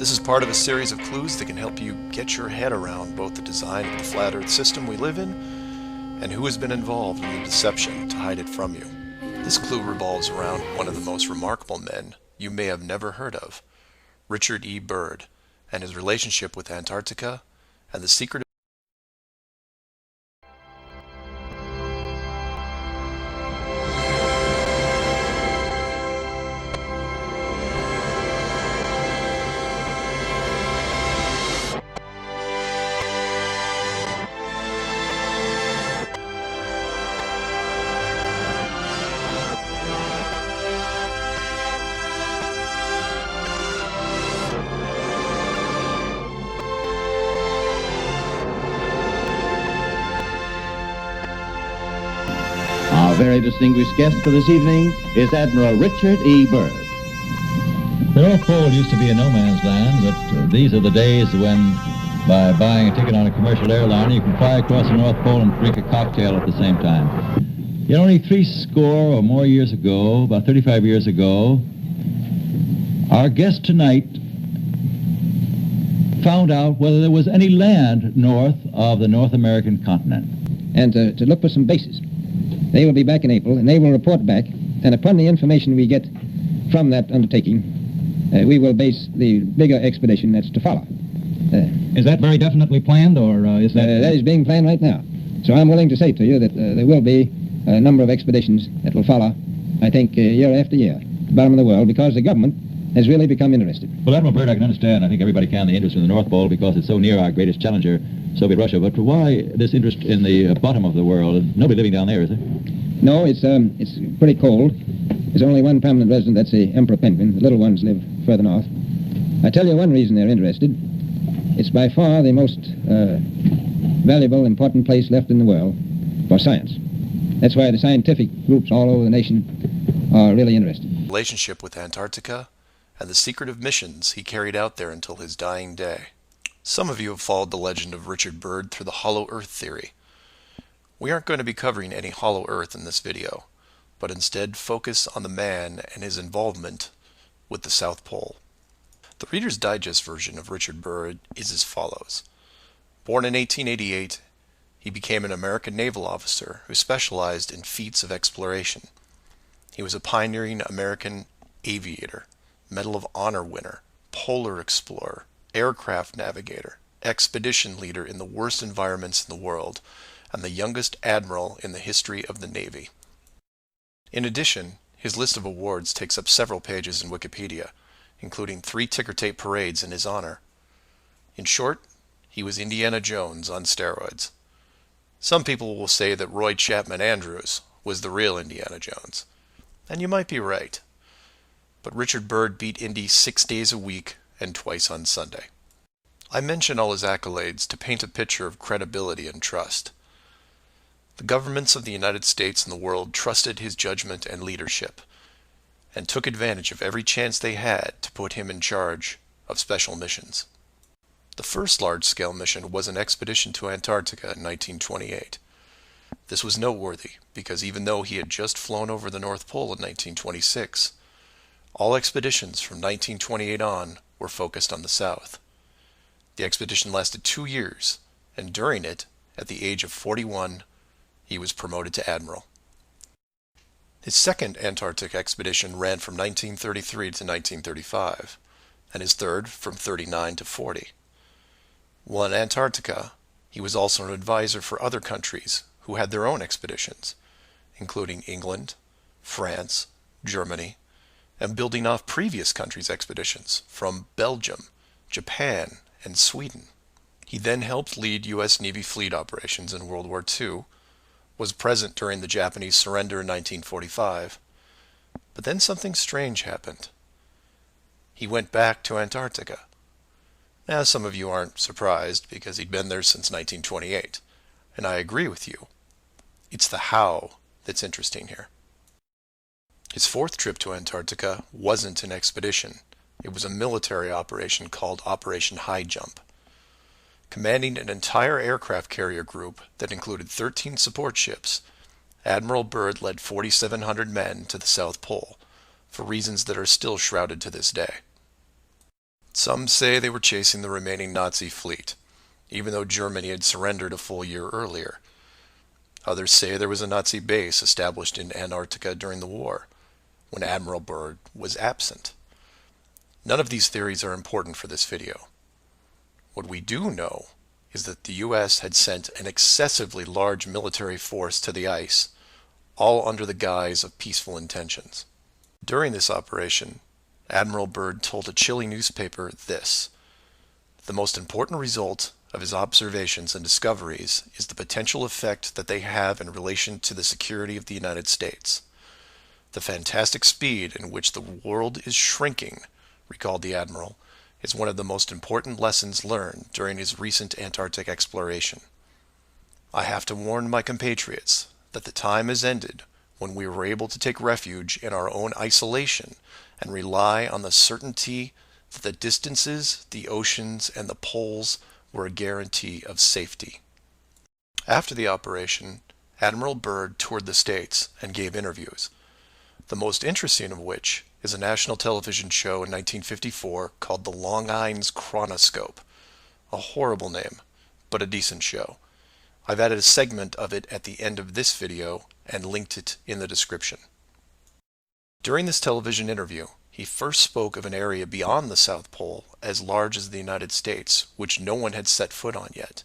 This is part of a series of clues that can help you get your head around both the design of the flat Earth system we live in and who has been involved in the deception to hide it from you. This clue revolves around one of the most remarkable men you may have never heard of, Richard E. Byrd, and his relationship with Antarctica and the secret Our very distinguished guest for this evening is Admiral Richard E. Byrd. The North Pole used to be a no man's land, but these are the days when, by buying a ticket on a commercial airliner, you can fly across the North Pole and drink a cocktail at the same time. Yet only 60 or more years ago, about 35 years ago, our guest tonight found out whether there was any land north of the North American continent. And to look for some bases. They will be back in April, and they will report back, and upon the information we get from that undertaking, we will base the bigger expedition that's to follow. Is that very definitely planned, or is that... That is being planned right now. So I'm willing to say to you that there will be a number of expeditions that will follow, I think, year after year, at the bottom of the world, because the government has really become interested. Well, Admiral Byrd, I can understand. I think everybody can, the interest in the North Pole, because it's so near our greatest challenger, Soviet Russia. But why this interest in the bottom of the world? Nobody living down there, is there? No, it's pretty cold. There's only one permanent resident, that's the emperor penguin. The little ones live further north. I tell you one reason they're interested. It's by far the most valuable, important place left in the world for science. That's why the scientific groups all over the nation are really interested. Relationship with Antarctica and the secretive missions he carried out there until his dying day. Some of you have followed the legend of Richard Byrd through the hollow earth theory. We aren't going to be covering any hollow earth in this video, but instead focus on the man and his involvement with the South Pole. The Reader's Digest version of Richard Byrd is as follows. Born in 1888, he became an American naval officer who specialized in feats of exploration. He was a pioneering American aviator, Medal of Honor winner, polar explorer, aircraft navigator, expedition leader in the worst environments in the world, and the youngest admiral in the history of the Navy. In addition, his list of awards takes up several pages in Wikipedia, including 3 ticker tape parades in his honor. In short, he was Indiana Jones on steroids. Some people will say that Roy Chapman Andrews was the real Indiana Jones, and you might be right. But Richard Byrd beat Indy 6 days a week and twice on Sunday. I mention all his accolades to paint a picture of credibility and trust. The governments of the United States and the world trusted his judgment and leadership, and took advantage of every chance they had to put him in charge of special missions. The first large-scale mission was an expedition to Antarctica in 1928. This was noteworthy because even though he had just flown over the North Pole in 1926, all expeditions from 1928 on were focused on the South. The expedition lasted 2 years, and during it, at the age of 41, he was promoted to admiral. His second Antarctic expedition ran from 1933 to 1935, and his third from 39 to 40. While in Antarctica, he was also an advisor for other countries who had their own expeditions, including England, France, Germany, and building off previous countries' expeditions from Belgium, Japan, and Sweden. He then helped lead U.S. Navy fleet operations in World War II, was present during the Japanese surrender in 1945, but then something strange happened. He went back to Antarctica. Now, some of you aren't surprised because he'd been there since 1928, and I agree with you. It's the how that's interesting here. His fourth trip to Antarctica wasn't an expedition. It was a military operation called Operation High Jump. Commanding an entire aircraft carrier group that included 13 support ships, Admiral Byrd led 4,700 men to the South Pole, for reasons that are still shrouded to this day. Some say they were chasing the remaining Nazi fleet, even though Germany had surrendered a full year earlier. Others say there was a Nazi base established in Antarctica during the war, when Admiral Byrd was absent. None of these theories are important for this video. What we do know is that the U.S. had sent an excessively large military force to the ice, all under the guise of peaceful intentions. During this operation, Admiral Byrd told a Chile newspaper this: "The most important result of his observations and discoveries is the potential effect that they have in relation to the security of the United States. The fantastic speed in which the world is shrinking," recalled the Admiral, "is one of the most important lessons learned during his recent Antarctic exploration. I have to warn my compatriots that the time has ended when we were able to take refuge in our own isolation and rely on the certainty that the distances, the oceans, and the poles were a guarantee of safety." After the operation, Admiral Byrd toured the States and gave interviews, the most interesting of which is a national television show in 1954 called The Longines Chronoscope. A horrible name, but a decent show. I've added a segment of it at the end of this video and linked it in the description. During this television interview, he first spoke of an area beyond the South Pole as large as the United States, which no one had set foot on yet.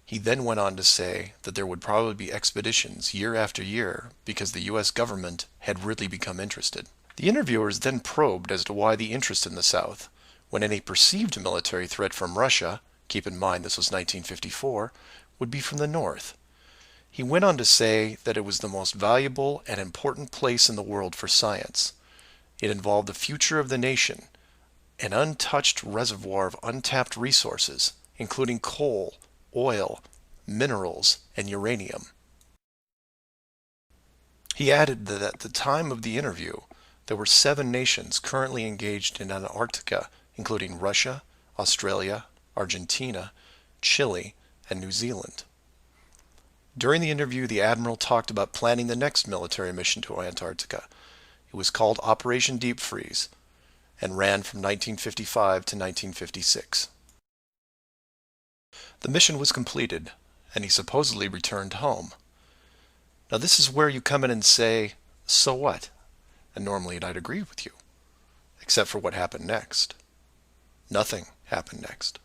He then went on to say that there would probably be expeditions year after year because the U.S. government had really become interested. The interviewers then probed as to why the interest in the South, when any perceived military threat from Russia, keep in mind this was 1954, would be from the North. He went on to say that it was the most valuable and important place in the world for science. It involved the future of the nation, an untouched reservoir of untapped resources, including coal, oil, minerals, and uranium. He added that at the time of the interview, there were 7 nations currently engaged in Antarctica, including Russia, Australia, Argentina, Chile, and New Zealand. During the interview, the Admiral talked about planning the next military mission to Antarctica. It was called Operation Deep Freeze and ran from 1955 to 1956. The mission was completed, and he supposedly returned home. Now this is where you come in and say, so what? And normally I'd agree with you, except for what happened next. Nothing happened next.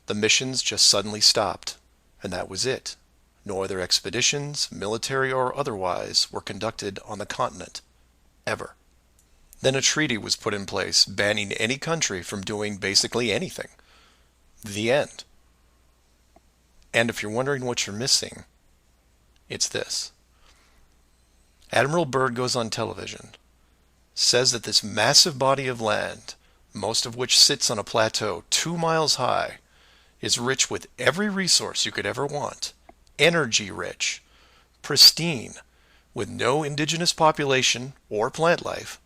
The missions just suddenly stopped, and that was it. No other expeditions, military or otherwise, were conducted on the continent, ever. Then a treaty was put in place banning any country from doing basically anything. The end. And if you're wondering what you're missing, it's this. Admiral Byrd goes on television, says that this massive body of land, most of which sits on a plateau 2 miles high, is rich with every resource you could ever want, energy rich, pristine, with no indigenous population or plant life,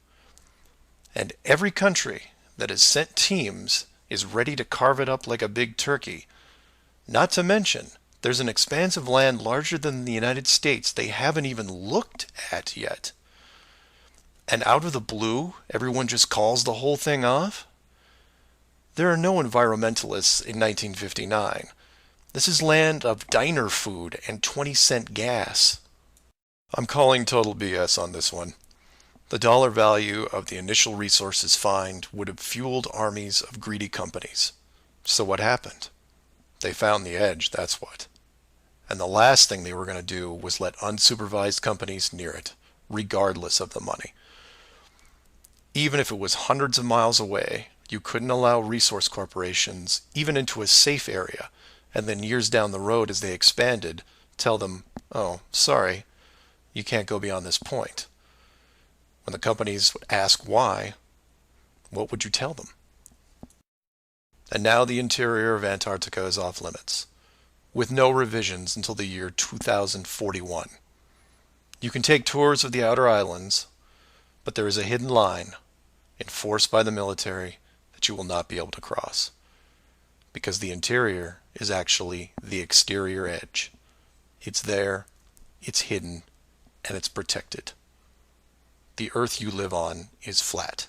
and every country that has sent teams is ready to carve it up like a big turkey. Not to mention, there's an expanse of land larger than the United States they haven't even looked at yet. And out of the blue, everyone just calls the whole thing off? There are no environmentalists in 1959. This is land of diner food and 20-cent gas. I'm calling total BS on this one. The dollar value of the initial resources find would have fueled armies of greedy companies. So what happened? They found the edge, that's what. And the last thing they were going to do was let unsupervised companies near it, regardless of the money. Even if it was hundreds of miles away, you couldn't allow resource corporations even into a safe area, and then years down the road as they expanded, tell them, oh, sorry, you can't go beyond this point. When the companies would ask why, what would you tell them? And now the interior of Antarctica is off limits, with no revisions until the year 2041. You can take tours of the outer islands, but there is a hidden line, enforced by the military, that you will not be able to cross. Because the interior is actually the exterior edge. It's there, it's hidden, and it's protected. The Earth you live on is flat.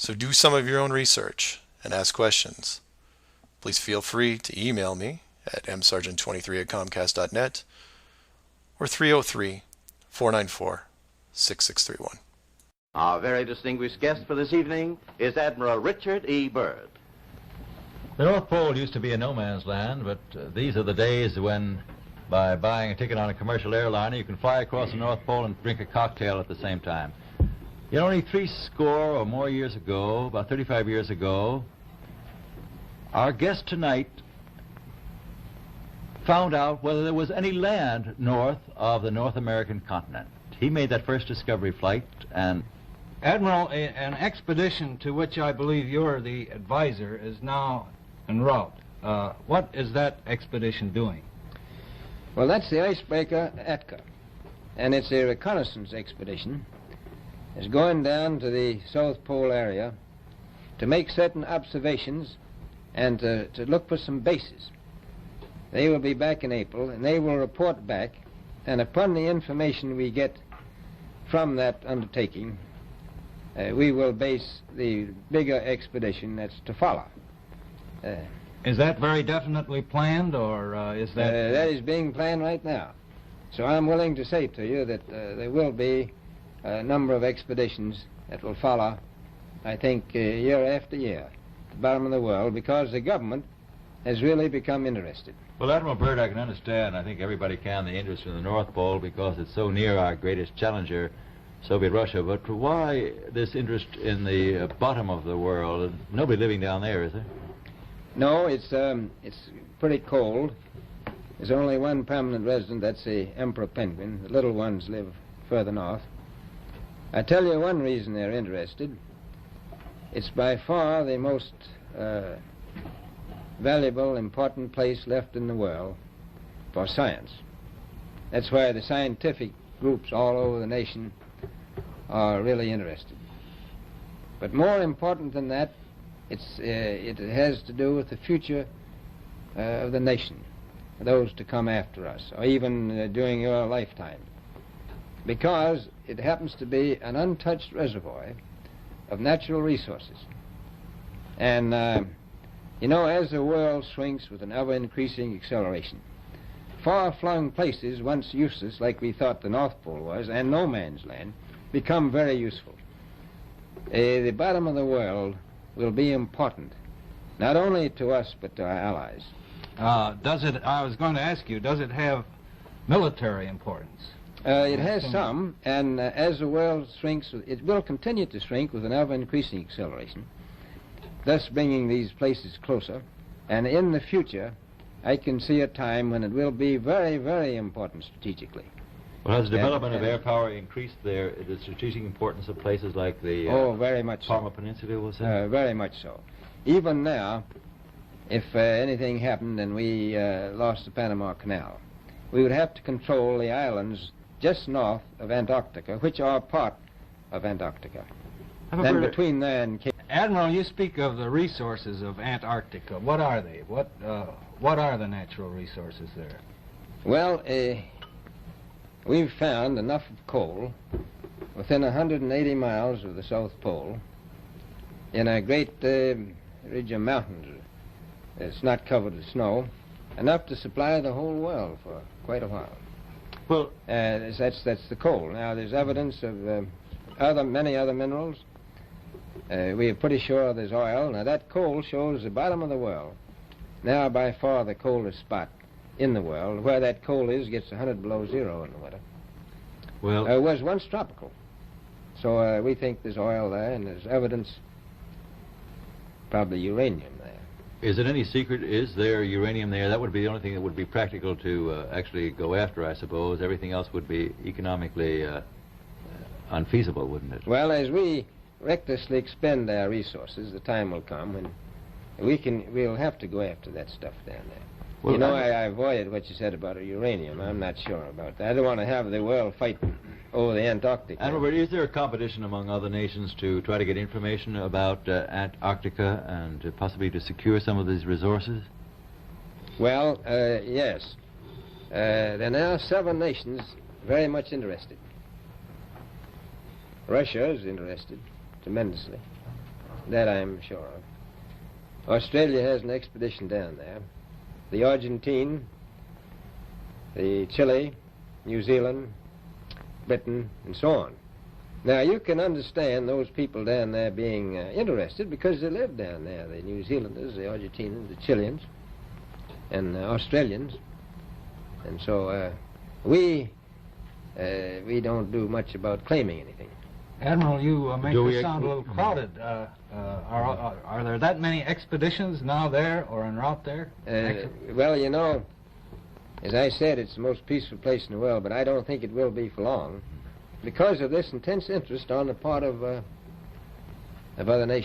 So do some of your own research and ask questions. Please feel free to email me at msargent23@comcast.net or 303-494-6631. Our very distinguished guest for this evening is Admiral Richard E. Byrd. The North Pole used to be a no man's land, but these are the days when, by buying a ticket on a commercial airliner, you can fly across the North Pole and drink a cocktail at the same time. Yet only 60 or more years ago, about 35 years ago, our guest tonight found out whether there was any land north of the North American continent. He made that first discovery flight, and Admiral, an expedition to which I believe you're the advisor is now en route. What is that expedition doing? Well, that's the icebreaker Atka, and it's a reconnaissance expedition. It's going down to the South Pole area to make certain observations and to look for some bases. They will be back in April, and they will report back, and upon the information we get from that undertaking, we will base the bigger expedition that's to follow. Is that very definitely planned, or is that... That is being planned right now. So I'm willing to say to you that there will be a number of expeditions that will follow, I think, year after year, at the bottom of the world, because the government has really become interested. well, Admiral Byrd, I can understand, I think everybody can, the interest in the North Pole because it's so near our greatest challenger, Soviet Russia, but why this interest in the bottom of the world? Nobody living down there, is there? No, it's pretty cold. There's only one permanent resident, that's the emperor penguin. The little ones live further north. I tell you one reason they're interested. It's by far the most valuable, important place left in the world for science. That's why the scientific groups all over the nation are really interested. But more important than that, it has to do with the future of the nation, those to come after us, or even during your lifetime. Because it happens to be an untouched reservoir of natural resources. And, you know, as the world shrinks with an ever-increasing acceleration, far-flung places, once useless, like we thought the North Pole was, and no man's land, become very useful. The bottom of the world will be important, not only to us, but to our allies. I was going to ask you, does it have military importance? It has some, and as the world shrinks, it will continue to shrink with an ever-increasing acceleration, thus bringing these places closer. And in the future, I can see a time when it will be very, very important strategically. Well, has the development of air power increased the strategic importance of places like the very much Palmer so. Peninsula, was it? Very much so. Even now, if anything happened and we lost the Panama Canal, we would have to control the islands just north of Antarctica, which are part of Antarctica. Then between there and Cape... Admiral, you speak of the resources of Antarctica. What are they? What are the natural resources there? Well, we've found enough of coal within 180 miles of the South Pole in a great ridge of mountains. It's not covered with snow, enough to supply the whole world for quite a while. Well, that's the coal. Now, there's evidence of many other minerals. We are pretty sure there's oil. Now, that coal shows the bottom of the world. Now, by far the coldest spot in the world. Where that coal is gets 100 below zero in the winter. well, It was once tropical. So we think there's oil there, and there's evidence, probably uranium there. is it any secret? Is there uranium there? That would be the only thing that would be practical to actually go after, I suppose. Everything else would be economically unfeasible, wouldn't it? Well, as we recklessly expend our resources, the time will come when we'll have to go after that stuff down there. Well, you know, I avoided what you said about uranium. I'm not sure about that. I don't want to have the world fight over the Antarctic. And Robert, is there a competition among other nations to try to get information about Antarctica and possibly to secure some of these resources? Well, yes. There are now 7 nations very much interested. Russia is interested tremendously. That I'm sure of. Australia has an expedition down there. The Argentine, the Chile, New Zealand, Britain, and so on. Now, you can understand those people down there being interested because they live down there, the New Zealanders, the Argentinians, the Chileans, and Australians. And so we don't do much about claiming anything. Admiral, you make this sound a little crowded. Are there that many expeditions now there or en route there? Well, you know, as I said, it's the most peaceful place in the world, but I don't think it will be for long because of this intense interest on the part of other nations.